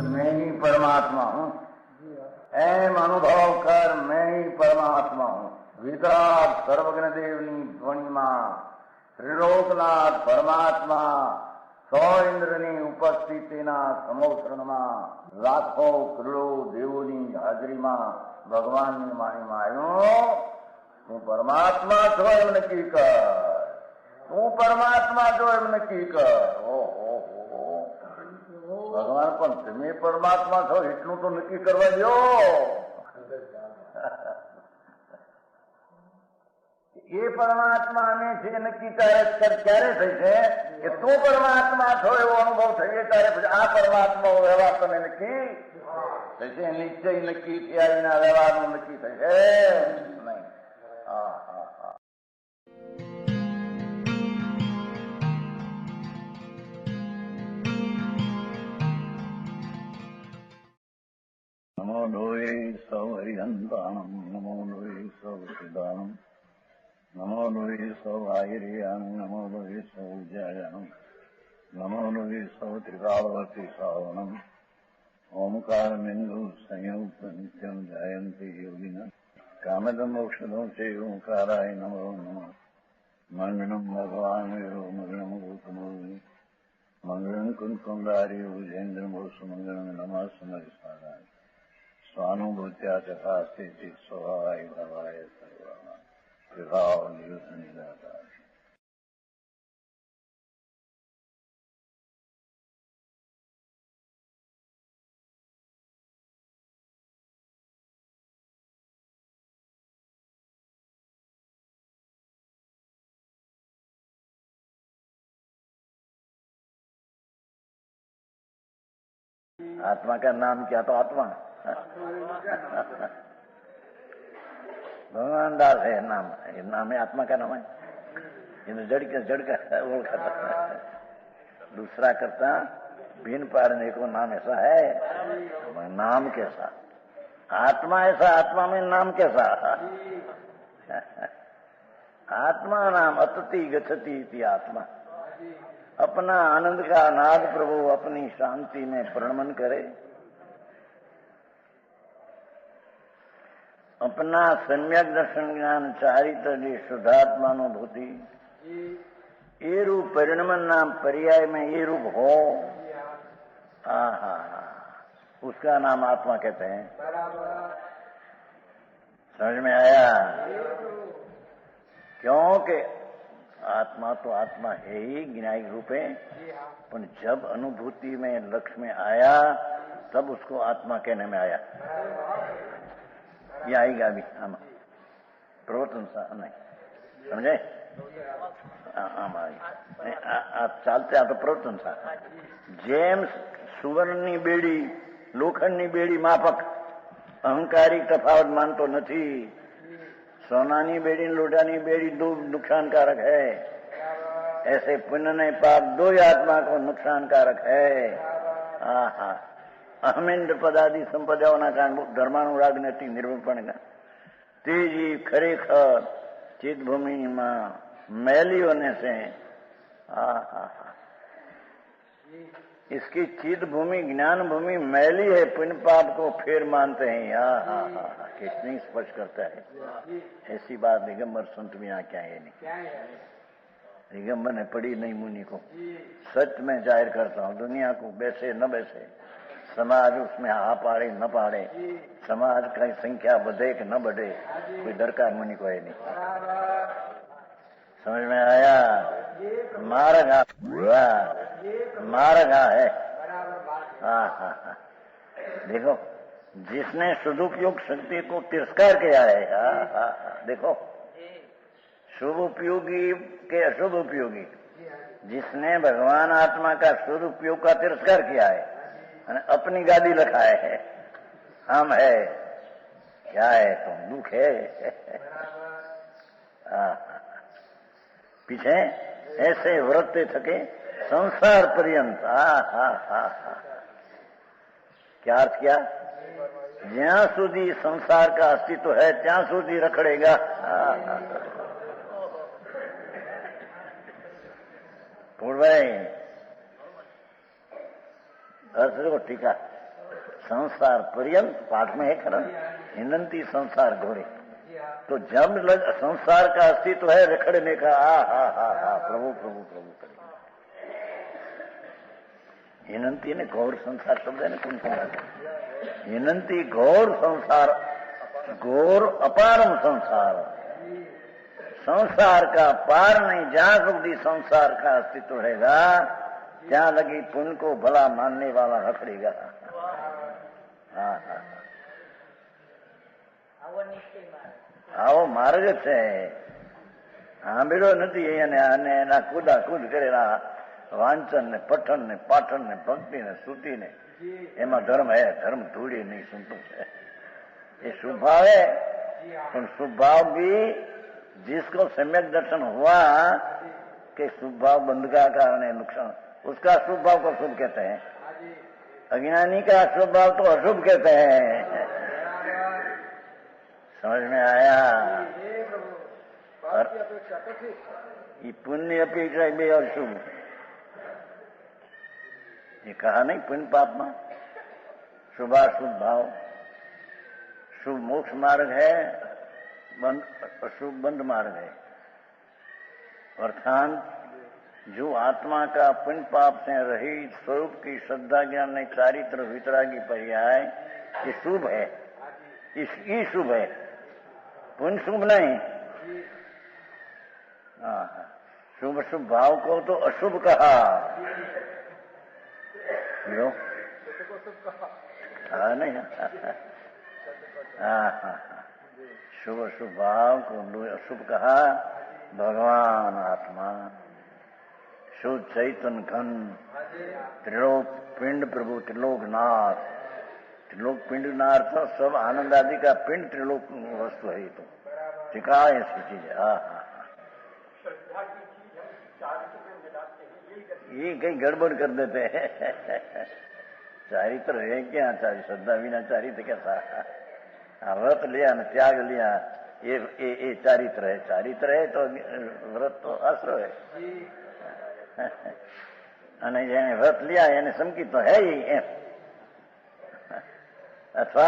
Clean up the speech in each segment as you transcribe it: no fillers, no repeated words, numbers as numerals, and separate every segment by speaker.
Speaker 1: मैं ही परमात्मा हूँ, एम अनुभव कर मैं ही परमात्मा हूँ। वितराग सर्वज्ञ देवनी ध्वनिमा त्रिलोकनाथ परमात्मा સો ઇન્દ્રની ઉપસ્થિતિના સમોત્સરણમાં લાખો કરોડો દેવોની હાજરીમાં ભગવાનની વાણીમાં આવ્યો, તું પરમાત્મા છો એમ નક્કી કર, તું પરમાત્મા છો એમ નક્કી કર. ઓહો, ભગવાન પણ તમે પરમાત્મા છો એટલું તો નક્કી કરવા દો. એ પરમાત્માને છે નક્કી ક્યારે થઈ છે કે તું પરમાત્મા છો એવો અનુભવ થઈએ ત્યારે પછી આ પરમાત્મા વ્યવહાર તમે નક્કી થશે. નિશ્ચય નક્કી થયા વિના વ્યવહારનું નક્કી થશે નહીં. હા હા હા. નમો લોહે સૌ હરિહંતાણમ, નમો લોહે સૌ સિદ્ધાણમ, નમો લોહે સૌ આયર્યાણ, નમો લોહે સૌ જયાણમ, નમો લોહે સૌ ત્રિકાળવતી શ્રાવણમ. ઓમકાર બિંદુ સંયુક્ત નિત્યમ જાયંતી યોગિના કામદમ ઔષધમ છે ઓંકારાય નમો નમઃ. મંગળમ ભગવાન વિરો મંગળમ ગૌતમોર્મિ મંગળમ કુંકુંડારી ભુજેન્દ્ર મોસુ મંગળમ નમઃ સમરિસારાય સ્વાનુભૂત્યા ચકાસ્તે ચિત સ્વભાવાય ભવાય સર્વા વિભાવ નિયુત નિદાતા. आत्मा का नाम क्या? तो आत्मा भगवान दास है नाम. ये नाम है आत्मा का नाम है. ये जड़ का ओळखता दूसरा करता बिन पाड़ने को नाम ऐसा है. नाम कैसा? आत्मा ऐसा, आत्मा में नाम कैसा? आत्मा नाम अतति गच्छति इति आत्मा. अपना आनंद का नाद प्रभु अपनी शांति में प्रणमन करे, अपना सम्यक दर्शन ज्ञान चारित्र शुद्धात्मानुभूति ये रूप परिणमन नाम पर्याय में ये रूप हो. उसका नाम आत्मा कहते हैं. समझ में आया? क्योंकि आत्मा तो आत्मा है ही ज्ञायिक रूप है, पर जब अनुभूति में लक्ष्य में आया तब उसको आत्मा कहने में आया. ये आएगा अभी हम प्रवर्तन सा नहीं समझे. आप चालते आ तो प्रवर्तन सा जेम સુવર્ણની બેડી લોખંડની બેડી માફક અહંકારી તફાવત માનતો નથી. सोनानी बेड़ी लोटानी बेड़ी दो नुकसानकारक है. ऐसे पुण्य ने पाप दो ही आत्मा को नुकसानकारक है. अहमेन्द्र पदादि संपदाओं कारण धर्मानुराग नती निर्वपण का तेजी खरेखर चित भूमि में मैली होने से इसकी चित भूमि ज्ञान भूमि मैली है. पुण्य पाप को फिर मानते हैं. कितनी स्पर्श करता है. ऐसी बात दिगंबर संत में यहाँ क्या है नहीं. दिगंबर ने पढ़ी नहीं मुनि को. सच में जाहिर करता हूँ दुनिया को बैसे न बैसे, समाज उसमें हा पाड़े न पाड़े, समाज की संख्या बढ़े कि न बढ़े, कोई दरकार मुनि को है नहीं. समझ में आया? मार्ग है. देखो जिसने सदुपयोग शक्ति को तिरस्कार किया है. देखो शुभ उपयोगी के अशुभ उपयोगी, जिसने भगवान आत्मा का सदुपयोग का तिरस्कार किया है और अपनी गादी लखाए है, हम है क्या है तुम दुख है. पीछे ऐसे व्रते थके संसार पर्यंत. क्या अर्थ किया? જ્યાં સુધી સંસાર का अस्तित्व है ત્યાં સુધી રખડેगा। पूर्वाई अर्थ को टीका संसार पर्यंत पाठ में है खरा हिंदंती संसार घोड़े। तो जब संसार का अस्तित्व है रखड़ने का हा प्रभु प्रभु प्रभु करेंगे। हिनंती ने घोर संसार शब्द है ना कौन सा हिनंती घोर संसार घोर अपारम संसार संसार का पार नहीं। जहां સુધી संसार का अस्तित्व रहेगा ત્યાં लगी पुण्य को भला मानने वाला रखड़ेगा। આવો માર્ગ છે સાંભળ્યો નથી અને એના કુદાકુદ કરેલા વાંચન ને પઠન ને પાઠન ને ભક્તિ ને સ્તુતિ ने એમાં धर्म है धर्म थोड़ी नहीं सुनते है। ये स्वभाव है पर स्वभाव भी जिसको सम्यक दर्शन हुआ कि स्वभाव बंध का कारण है नुकसान उसका स्वभाव को शुभ कहते हैं। अज्ञानी का स्वभाव तो अशुभ कहते हैं। समझ में आया? और ये पुण्य अपेक्षा भी और शुभ ये कहा नहीं पुण्य पाप में शुभाशुभ भाव शुभ मोक्ष मार्ग है अशुभ बंध मार्ग है। अर्थात जो आत्मा का पुण्य पाप से रहित स्वरूप की श्रद्धा ज्ञान ने चारित्र वितरागी पर्याय ये शुभ है ये शुभ है पुण्य शुभ नहीं। शुभ शुभ भाव को तो अशुभ कहा नहीं शुभ शुभ भाव को अशुभ कहा। भगवान आत्मा शुद्ध चैतन्य घन त्रिलोक पिंड प्रभु त्रिलोकनाथ त्रिलोक पिंड नाथ सब आनंद आदि का पिंड त्रिलोक वस्तु है। तो टिका ऐसी चीज है। ये कहीं गड़बड़ कर देते हैं। चारित्र है क्या श्रद्धा बिना चारित्र कैसा व्रत लिया न त्याग लिया ये चारित्र है। चारित्र है तो व्रत तो आश्रय है અને જેને વ્રત લ્યા એને સંકિત તો હે અથવા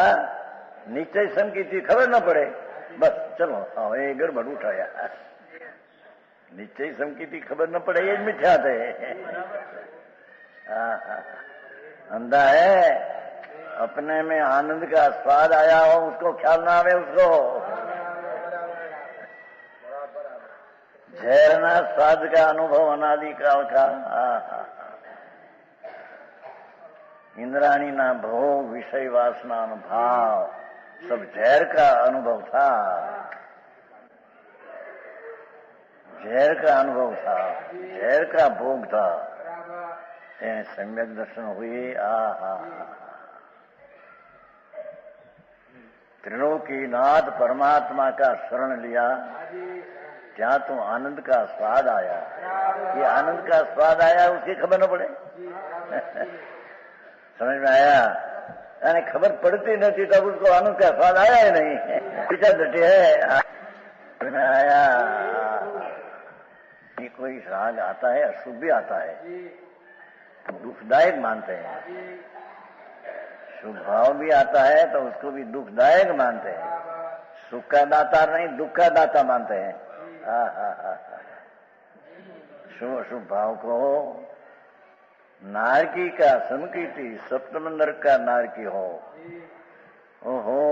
Speaker 1: નિશ્ચય સંકિત ખબર ન પડે બસ ચલો એ ગડબડ ઉઠાયા। निश्चय संकित खबर न पड़े ये मिथ्या थे। अंधा है अपने में आनंद का स्वाद आया हो उसको ख्याल ना आवे उसको झेरना स्वाद का अनुभव अनादि काल का इंद्राणी ना भोग विषय वासना भाव सब झेर का अनुभव था झेर का अनुभव था झेर का भोग था। सम्यक दर्शन हुए त्रिलोकीनाथ परमात्मा का शरण लिया जहाँ तो आनंद का स्वाद आया। ये आनंद का स्वाद आया उसकी खबर न पड़े समझ में आया? यानी खबर पड़ती नहीं तब उसको आनंद का स्वाद आया ही नहीं पीछा डटे है। समझ में आया? कोई राग आता है अशुभ भी आता है तो दुखदायक मानते हैं। शुभ भाव भी आता है तो उसको भी दुखदायक मानते हैं। सुख का दाता नहीं दुख का दाता मानते हैं। शुभ शुभ भाव को नारकी का संकीर्ति सप्तम नरक का नारकी हो। ओहो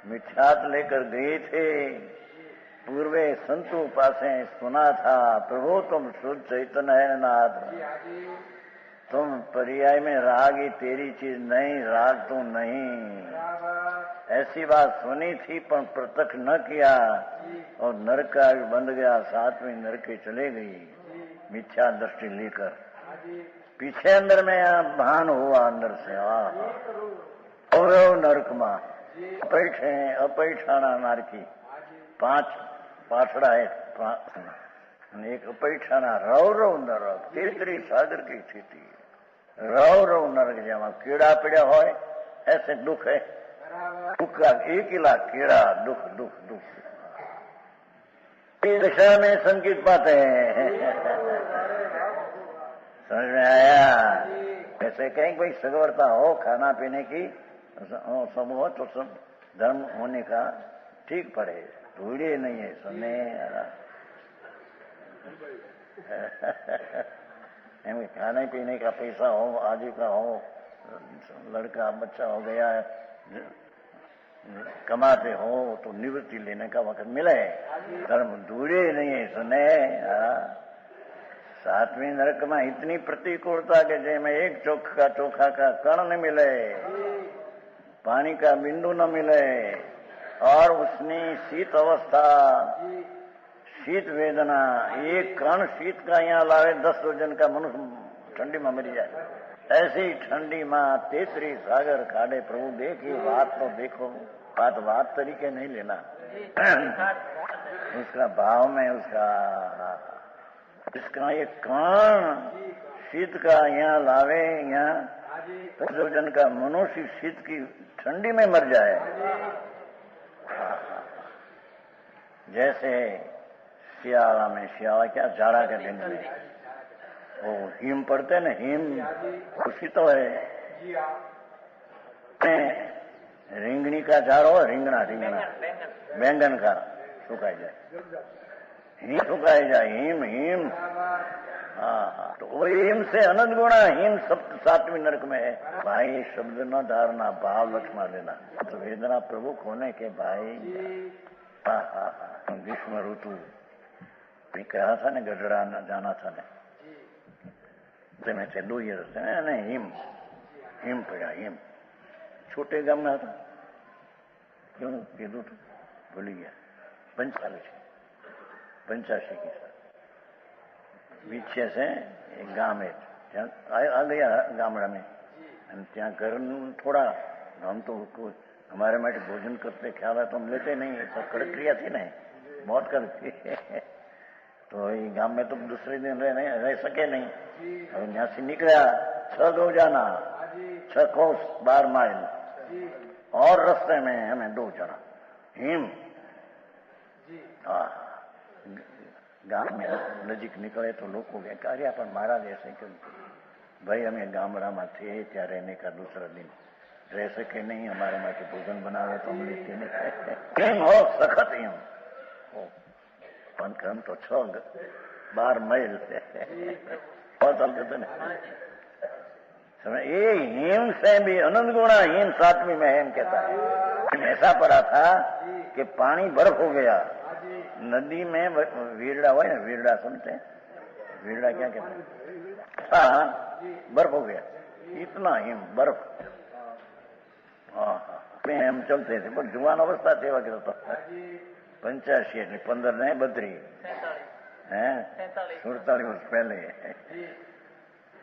Speaker 1: मिथ्यात लेकर गए थे पूर्वे संतों पासे सुना था प्रभु तुम शुद्ध चैतन्य है नाथ तुम पर्याय में राग ही तेरी चीज नहीं राग तो नहीं। ऐसी बात सुनी थी पर प्रत्यक्ष न किया और नरक का बंध गया सातवीं नरक के चले गई मिथ्या दृष्टि लेकर। पीछे अंदर में भान हुआ अंदर से और नरक मां अपैठाना नारकी 5 पाछड़ा है एक अपैठाना रव रव नरक तेतरी सागर की स्थिति रव रव नरक जावा कीड़ा पड़ा हो ऐसे दुख है दुख का एक ही लाख कीड़ा दुख दुख दुख इस दशा में संकेत पाते हैं। समझ में आया? ऐसे कहीं कोई सगवरता हो खाना पीने की सब हो तो सब धर्म होने का ठीक पड़े धूड़े नहीं है सुनने खाने पीने का पैसा हो आजीविका हो लड़का बच्चा हो गया है कमाते हो तो निवृत्ति लेने का वक्त मिले धर्म दूरे नहीं है सुने। सातवीं नरक में इतनी प्रतिकूलता के जैसे एक चोखा का कण न मिले पानी का बिंदु न मिले और उसने शीत अवस्था शीत वेदना एक कण शीत का यहाँ लावे 10 वजन का मनुष्य ठंडी में मर जाए ऐसी ठंडी माँ 33 सागर काढ़े प्रभु देखी बात तो देखो बात तरीके नहीं लेना उसका भाव में उसका इसका एक कण शीत का यहाँ लावे यहाँ 10 वजन का मनुष्य शीत की ठंडी में मर जाए जैसे शियाला में शियाला क्या जाड़ा के दिन में वो हिम पड़ते ना हिम खुशी तो है रिंगणी का झाड़ हो रिंगना बैंगन का सुखाई जाए हिम सुखाई जाए हिम हिम हाँ तो वो हिम से अनंत गुणा हिम सब 7वीं नरक में है भाई शब्द न धारना भाव लक्ष्मण लेना तो वेदना प्रमुख होने के भाई ग्रीष्म ऋतु कहा था ने गढ़ड़ा जाना था ने से 2 ईयर हिम पड़ा हिम छोटे गाम में था क्यों कीधु तो भूली गया 85 की साल पीछे से एक गांव है आ गया गामड़ा में त्या घर थोड़ा हम तो हमारे में भोजन करते ख्याल है तो हम लेते नहीं तो कड़क्रिया थी नहीं बहुत कड़की तो ये गांव में तो दूसरे दिन रह सके नहीं अब यहाँ से निकला 6 गौ जाना 6 कोस 12 माइल और रास्ते में हमें 2 जना हिम गांव में नजीक निकले तो लोग को कार्य पर महाराज ऐसे क्यों भाई हमें गामड़ा में थे त्या रहने का दूसरा दिन रह सके नहीं हमारे माँ के भोजन बनावे तो हम लेते नहीं हो सखत हिम हम तो 6-12 माइल बहुत चलते थे ना ये हिम से भी अनंत गुणा हिम 7वीं में हिम कहता है ऐसा पड़ा था कि पानी बर्फ हो गया नदी में वीरड़ा हुआ ना वीरड़ा सुनते हैं वीरड़ा क्या कहते हैं हाँ बर्फ हो गया इतना हिम बर्फ हाँ हम चलते थे पर जुआन अवस्था थे वगैरह तो 85 15 नहीं 32 है 47 वर्ष पहले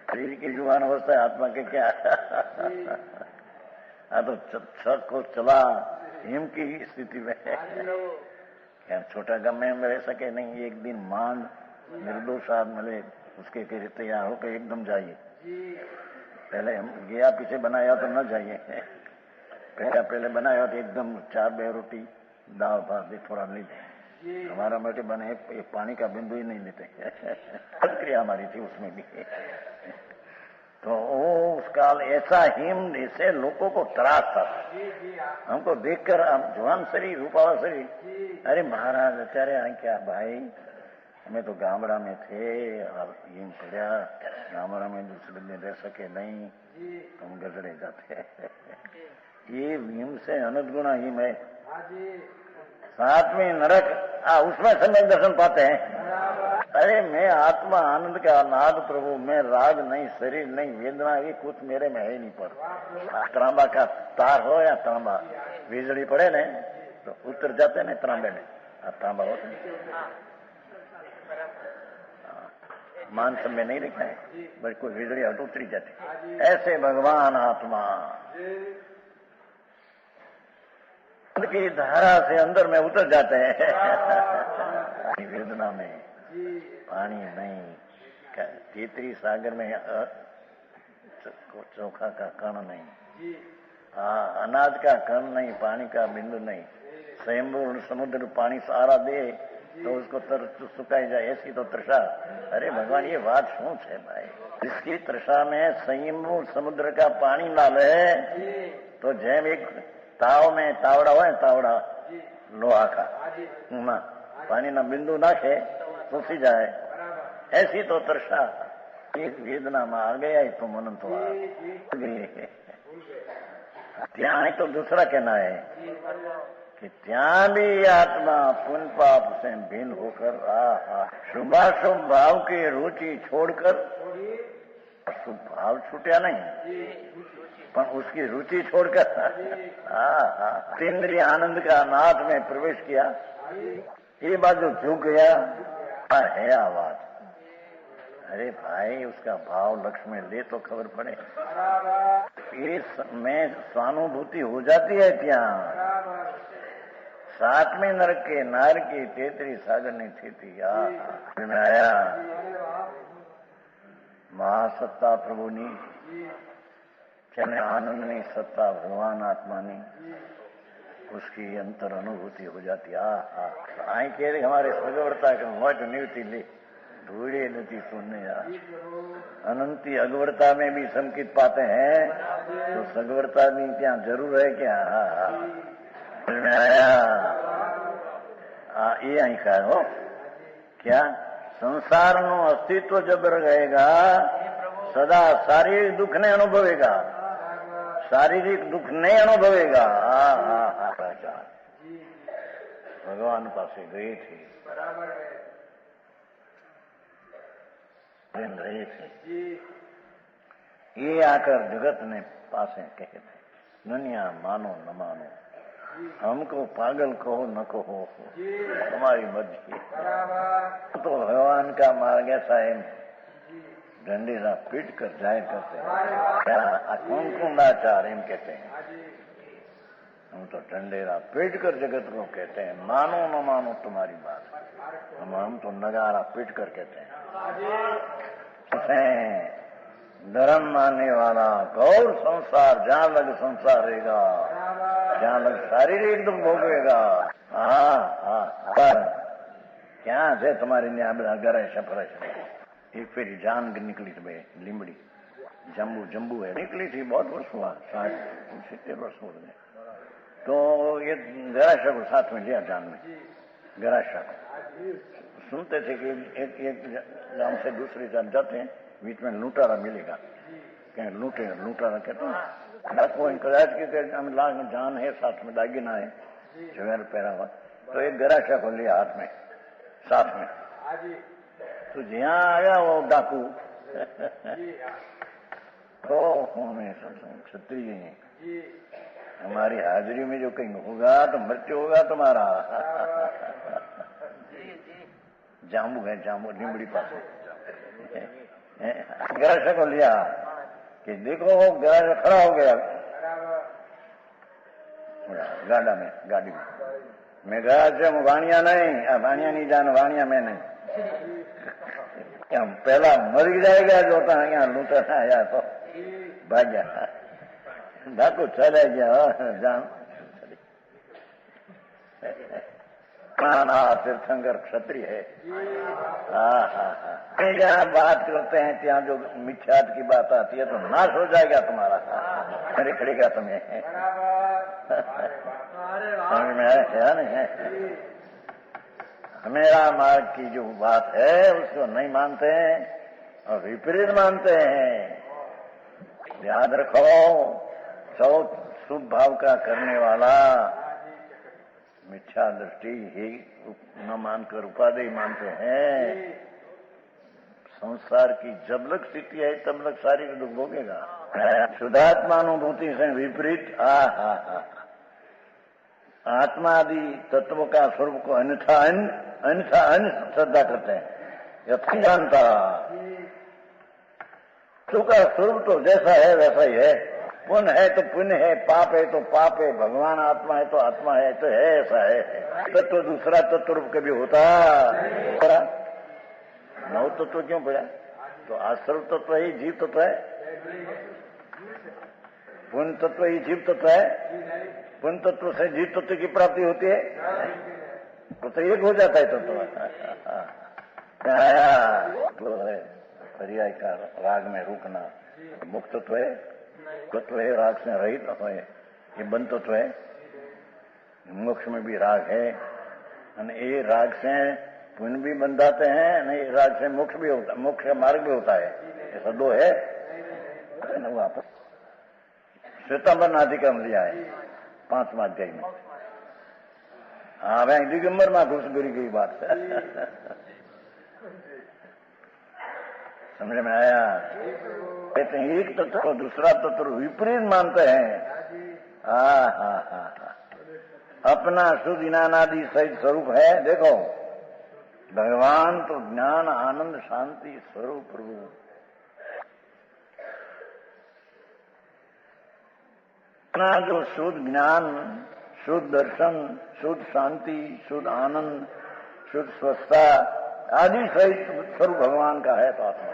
Speaker 1: शरीर की जुबान अवस्था है आत्मा के क्या तो 6 को चला हिम की स्थिति में क्या छोटा गम में रह सके नहीं एक दिन मान निर्दोष मिले उसके लिए तैयार होकर एकदम जाइए पहले हम गया पीछे बनाया तो न जाइए पहले बनाया तो एकदम 4 बे रोटी दाल भात भी थोड़ा ले हमारा बेटे बने पानी का बिंदु ही नहीं लेते प्रक्रिया हमारी थी उसमें भी तो उस काल ऐसा हिम ऐसे लोगों को त्रास था हमको देखकर हम जवान शरीर रूपावा शरीर अरे महाराज अचारे क्या भाई हमें तो गामड़ा में थे हिम पड़ा गामड़ा में दूसरे दिन रह सके नहीं हम गजड़े जाते ये हिम से अनंत गुणा हिम है 7वीं नरक उसमें सम्यक दर्शन पाते हैं अरे मैं आत्मा आनंद का नाद प्रभु मैं राग नहीं शरीर नहीं वेदना ये कुछ मेरे में है ही नहीं पर तांबा का तार हो या तांबा बिजली पड़े ने तो उतर जाते ने तांबे में तांबा होते मानस में नहीं लिखा है बस कोई बिजली हट उतरी जाती ऐसे भगवान आत्मा की धारा से अंदर में उतर जाते हैं वेदना में पानी नहीं 33 सागर में चोखा का कण नहीं, हाँ, अनाज का कण नहीं, पानी का बिंदु नहीं। स्वयं समुद्र पानी सारा दे तो उसको सुखाई जाए, ऐसी तो तृषा। अरे भगवान, ये बात શું છે भाई? इसकी तृषा में स्वयं समुद्र का पानी डाले तो જેમ एक ताव में तावड़ा हो, तावड़ा लोहा का, पानी ना बिंदु नाखे तो सी जाए, ऐसी तो तृषा। एक वेदना में आ गया तो मन तो ત્યાં तो दूसरा कहना है कि ત્યાં भी आत्मा पुण्य पाप से भिन्न होकर शुभाशुभ भाव की रुचि छोड़कर, शुभ भाव छूटा नहीं पर उसकी रुचि छोड़कर इंद्रिय आनंद का नाथ में प्रवेश किया। ये बाजू झुक गया है आवाज। अरे भाई, उसका भाव लक्ष्य में ले तो खबर पड़े, में स्वानुभूति हो जाती है। ત્યાં 7वें नरक के नार की 33 सागर नहीं थी आया महासत्ता प्रभुनी चने आनंदनी सत्ता भगवान आत्मानी, उसकी अंतर अनुभूति हो जाती। आई कह रहे हमारे सगवरता के मोट निवती ले धूड़े नती सुनने अनंती अगवरता में भी संकित पाते हैं, तो सगवरता भी क्या जरूर है क्या? ये અહીં કહો क्या संसार नो अस्तित्व जब रहेगा सदा शारीरिक दुख नहीं अनुभवेगा, शारीरिक दुख नहीं अनुभवेगा। भगवान पासे गई थी, रहे थे, ये आकर जगत ने पासे कहे थे, दुनिया मानो न मानो, हमको पागल कहो न कहो, हमारी मर्जी। तो भगवान का मार्ग ऐसा है, डंडीरा पीट कर जाए करते कौन कुंडाचार एम कहते हैं। हम तो डंडेरा पीट कर जगत को कहते हैं, मानो न मानो तुम्हारी बात, हम तो नगारा पीट कर कहते हैं। धर्म मानने वाला गौर संसार जहां लग संसार रहेगा, जहां लग शारीरिक दुख भोगेगा। पर क्या है तुम्हारी घर है सफर है। एक फेरी जान निकली थी लीमड़ी, जम्बू है, निकली थी, बहुत वर्ष हुआ, 60-70 वर्ष हो गए। तो ये गराशा को साथ में लिया, जान में गराशा को। सुनते थे कि एक जान से दूसरी जान जाते हैं, बीच में लूटारा मिलेगा, कहीं लूटारा कहते हैं, कदाच की जान है, साथ में दागिना है, जवेर पहरा हुआ। तो एक गराशा को लिया हाथ में, साथ में। तो जहाँ आया वो डाकू तो हमें क्षत्रिय हैं, हमारी हाजिरी में जो कहीं होगा तो मृत्यु होगा तुम्हारा। जाम्बू है, जाम्बू लीमड़ी पास गराशा को लिया कि देखो वो गराशा खड़ा हो गया गाड़ा में, गाड़ी में। मैं गया से वाणिया नहीं जान, वाणिया में नहीं, पहला मर जाएगा जो यहाँ लूटना आया तो भाग गया, डाकू चले गया जान। तीर्थंकर क्षत्रिय है। जहाँ बात करते हैं ત્યાં जो मिथ्यात की बात आती है तो नाश हो जाएगा तुम्हारा, मेरे खड़ेगा तुम्हें। समझ में आया नहीं है? मेरा मार्ग की जो बात है उसको नहीं मानते हैं और विपरीत मानते हैं। याद रखो, शुभ भाव का करने वाला मिथ्या दृष्टि ही न मानकर उपाधि मानते हैं। संसार की जब लग स्थिति है तब लग शारीरिक दुख भोगेगा। शुद्धात्मानुभूति से विपरीत आत्मा आदि तत्व का स्वरूप को अन्यथा श्रद्धा करते हैं, यथा जानता उसका स्वरूप तो जैसा है वैसा ही है। पुण्य है तो पुण्य है, पाप है तो पाप है, भगवान आत्मा है तो आत्मा है, तो है ऐसा है। तत्व दूसरा तत्व रूप कभी होता नौ तत्व क्यों पड़ा? तो आश्रव तत्व ही जीव तत्व है। पुण्य तत्व ही जीव तत्व है। पुण्य तत्व से जीव तत्व की प्राप्ति होती है, तो एक हो जाता है तत्व। पर्याय का राग में रुकना मुक्त तत्व है, तत्व है, राग से रहित है, ये बंद तत्व है। मोक्ष में भी राग है, ये राग से पुण्य भी बंधाते हैं, नहीं राग से मोक्ष भी होता, मोक्ष का मार्ग भी होता है। ऐसा दो है ना। वापस श्वेतांबर नाधिकम लिया है 5वां अध्याय में। हाँ भाई दिगंबर में घुस गई बात समझ में आया। कहते हैं एक तत्व को दूसरा तत्व विपरीत मानते हैं। अपना शुद्ध ज्ञानादि सहित स्वरूप है। देखो भगवान तो ज्ञान आनंद शांति स्वरूप प्रभु। अपना जो शुद्ध ज्ञान, शुद्ध दर्शन, शुद्ध शांति, शुद्ध आनंद, शुद्ध स्वस्थता आदि सहित स्वरूप भगवान का है तो आत्मा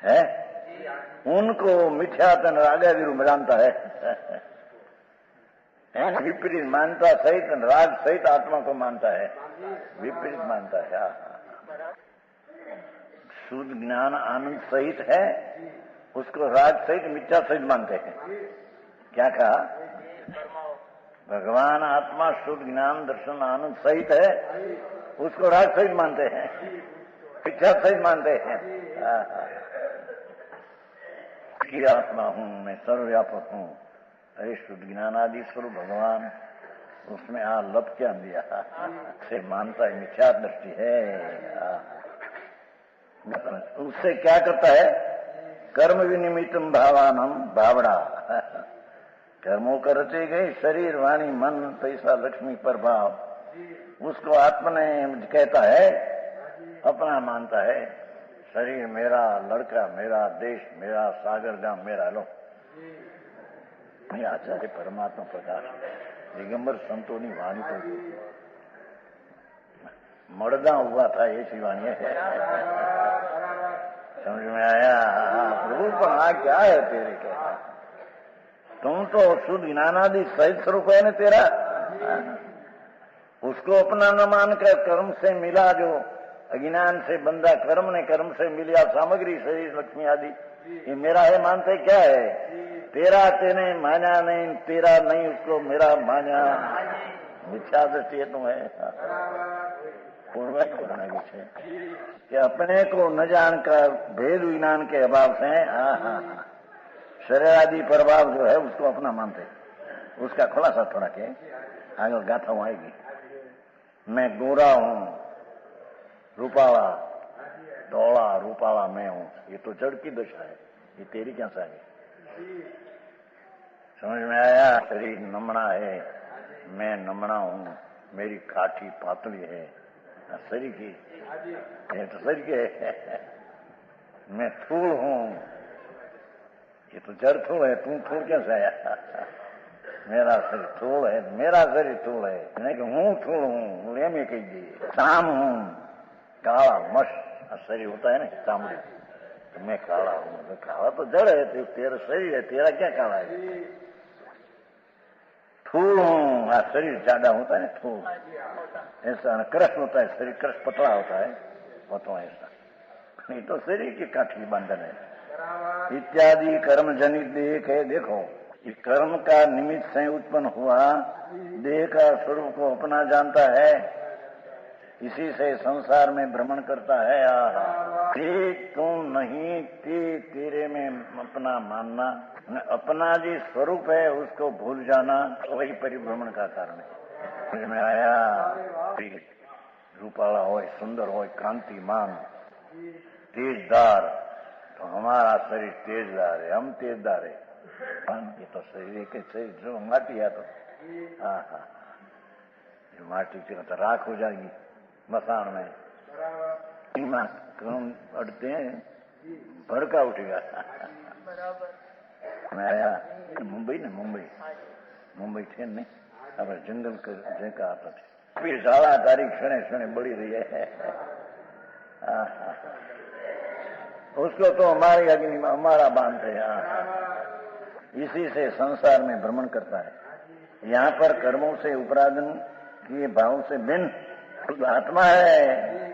Speaker 1: है। उनको मिथ्यातन रागादि रूप जानता है। विपरीत मानता सहित राग सहित आत्मा को मानता है, विपरीत मानता है। शुद्ध ज्ञान आनंद सहित है, उसको राग सहित मिथ्या सहित मानते हैं। क्या कहा? भगवान आत्मा शुद्ध ज्ञान दर्शन आनंद सहित है, उसको राग सहित मानते हैं, मिथ्या सहित मानते हैं। कि आत्मा हूं मैं, सर्वव्यापक हूं। अरे शुद्ध ज्ञान आदि स्वरूप भगवान, उसमें लप क्या दिया से मानता है, मिथ्या दृष्टि है। उससे क्या करता है? कर्म विनिमितम भावानम भावड़ा। कर्मों का रचे गए शरीर वाणी मन पैसा लक्ष्मी प्रभाव, उसको आत्मा ने कहता है, अपना मानता है। शरीर मेरा, लड़का मेरा, देश मेरा, सागर गांव मेरा। लो आचार्य परमात्मा प्रकाश दिगंबर संतों की वाणी तो मर्दा हुआ था, ऐसी वाणी है। समझ में आया? प्रभु पर क्या है तेरे? कहता तुम तो शुद्ध ज्ञानादि सहित स्वरूप है ना तेरा। उसको अपना न मानकर कर्म से मिला, जो अज्ञान से बंधा कर्म ने, कर्म से मिला सामग्री शरीर लक्ष्मी आदि, ये मेरा है मानते क्या है? तेरा तेने माना नहीं, तेरा नहीं उसको मेरा माना। मिथ्या दृष्टि है तुम्हें। पूर्व कि अपने को न जानकर भेद विज्ञान के अभाव से शरीर आदि प्रभाव जो है उसको अपना मानते। उसका खुलासा थोड़ा के आगे गाथा आएगी। मैं गोरा हूं, रूपाला, धौला रूपाला मैं हूं, ये तो जड़ की दशा है। ये तेरी क्या सा है? समझ में आया? शरीर नमना है, मैं नमना हूं, मेरी काठी पातली है शरीर की, ये तो शरीर के है। मैं थूल हूं, ये तो जड़ थूल है, तू थूल कैसे आया? मेरा शरीर थूल है, मेरा शरीर थूल है, नहीं कि हूं थूल हूं, में कही शाम हूं, काला मश शरीर होता है ना चामड़ी, तो मैं काला हूं। तो काला तो जड़ है, तो तेरा शरीर है, तेरा क्या काला है? थूल हूं, शरीर ज्यादा होता है, थूल ऐसा। कृष्ण होता है शरीर, कृष्ण पतला होता है, पतला ऐसा नहीं तो शरीर की काठी बंधन है। इत्यादि कर्म जनित देह है। देखो ये कर्म का निमित्त से उत्पन्न हुआ देह का स्वरूप को अपना जानता है, इसी से संसार में भ्रमण करता है। तुम नहीं तेरे में अपना मानना, अपना जी स्वरूप है उसको भूल जाना, वही परिभ्रमण का कारण है। समझ में आया? रूपाला हो, सुंदर हो, कांतिमान, तेजदार, तो हमारा शरीर तेजदार है, हम तेजदार है। ये तो शरीर के शरीर जो माटी है तो माटी की तो राख हो जाएगी मसान में, कौन अड़ते हैं भड़का उठेगा। मुंबई ने मुंबई थे नहीं, अब जंगल का आता थे, फिर सारा तारीख क्षणे क्षणे बढ़ी रही है। उसको तो हमारी अग्नि में हमारा बांध है। इसी से संसार में भ्रमण करता है। यहाँ पर कर्मों से उपराधन किए भाव से भिन्न आत्मा है।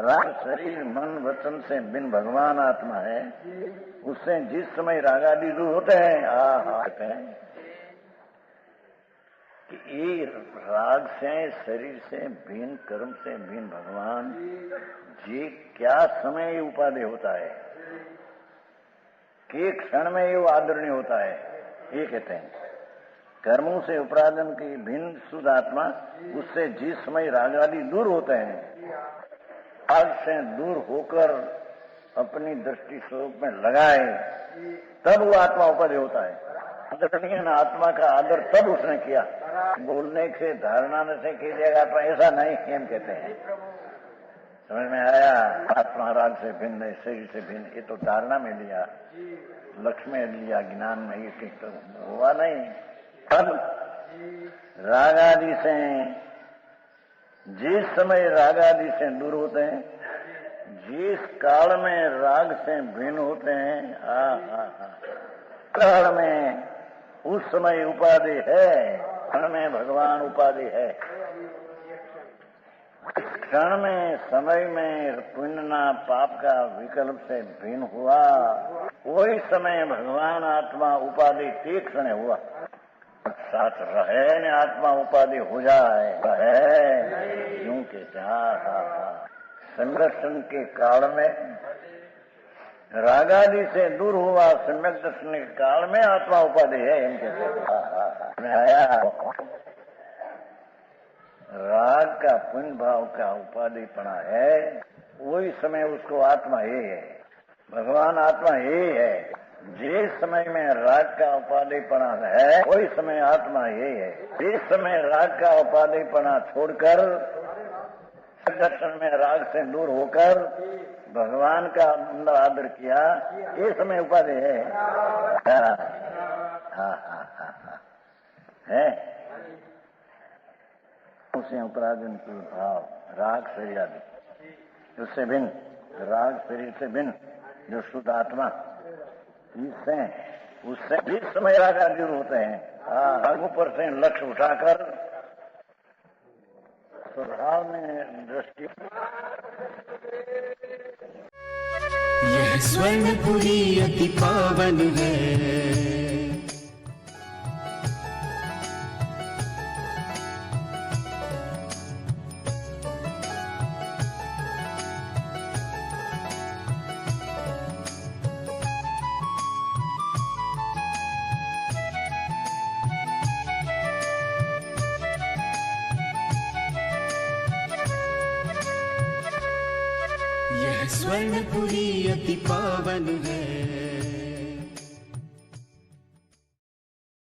Speaker 1: राग शरीर मन वचन से भिन्न भगवान आत्मा है। उससे जिस समय राग आदि दूर होते हैं कि ये राग से शरीर से भिन्न कर्म से भिन्न भगवान जी क्या समय उपादेय होता है कि क्षण में ये आदरणीय होता है। ये कहते हैं कर्मों से उपराधन की भिन्न शुद्ध आत्मा उससे जिस समय राग आदि दूर होते हैं, राग से दूर होकर अपनी दृष्टि स्वरूप में लगाए तब वो आत्मा उपादेय होता है। आदरणीय आत्मा का आदर तब उसने किया। बोलने से धारणा से की जाएगा तो ऐसा नहीं एम कहते हैं। समझ में आया? आत्मा राग से भिन्न है, शरीर से भिन्न, ये तो धारणा में लिया, लक्ष्य में लिया, ज्ञान में ये तो हुआ नहीं। अब राग आदि से जिस समय राग आदि से दूर होते हैं, जिस काल में राग से भिन्न होते हैं, काल में उस समय उपाधि है, क्षण में भगवान उपाधि है। क्षण में समय में पुण्य पाप का विकल्प से भिन्न हुआ, वही समय भगवान आत्मा उपाधि तीक्ष्ण हुआ। साथ रहे न आत्मा उपाधि हो जाए है यूं के संरक्षण के काल में रागादि से दूर हुआ, सम्यक दर्शन के काल में आत्मा उपाधि है। इनके आया राग का पुण्य भाव का उपाधिपना है, वही समय उसको आत्मा ही है, भगवान आत्मा ही है। जिस समय में राग का उपाधिपना है वही समय आत्मा ही है। जिस समय राग का उपाधिपना छोड़कर दर्शन में राग से दूर होकर भगवान का अंदर आदर किया, ये समय उपाधि है। है उसे उपराधन की भाव राग शरीर आदि उससे भिन्न, राग शरीर से भिन्न जो शुद्ध आत्मा, इससे उससे जिस समय राग आदि होते हैं, ऊपर से लक्ष्य उठाकर स्वभाव में दृष्टि।
Speaker 2: यह स्वर्णपुरी अति पावन है, यह स्वर्णपुरी अति पावन है।